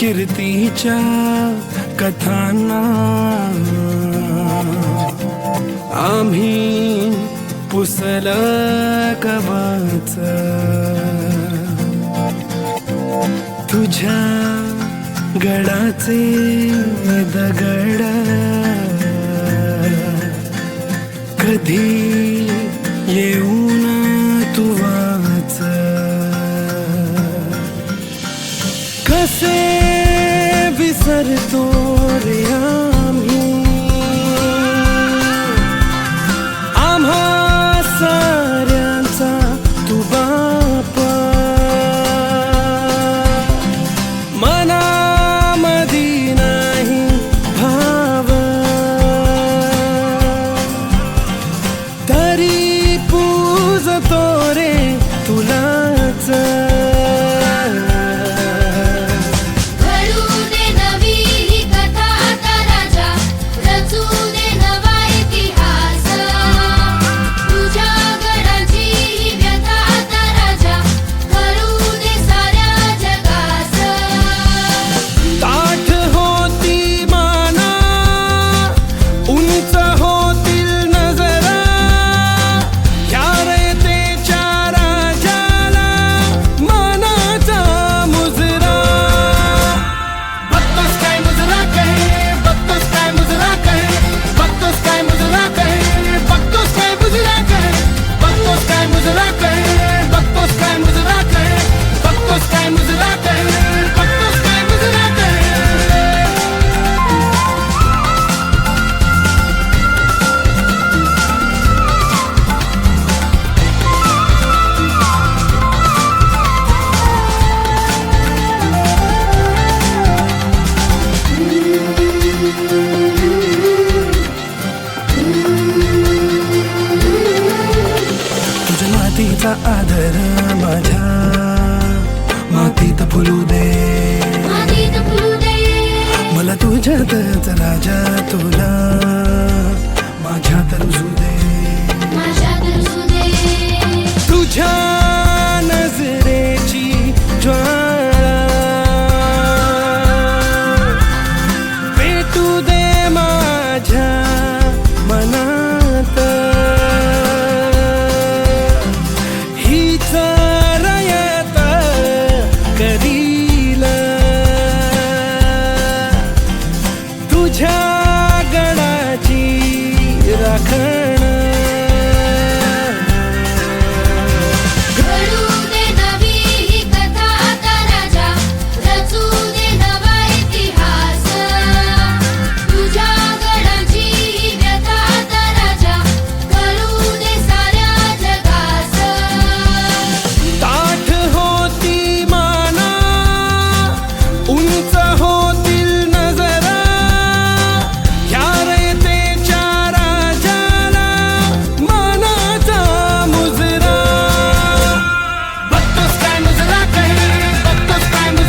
कीर्तीच्या कथांना आम्ही पुसल कवच, तुझ्या गडाचे दगड कधी येऊन तू वाच, कसे विसरतो रे आम्ही आम्हा साऱ्यांचा तू बाप, मनामधी नाही भाव तरी पूजतो रे तुलाच, मातीचा आदर माझ्या मातीत फुलू दे, मला तुझ्यातच राजा तुला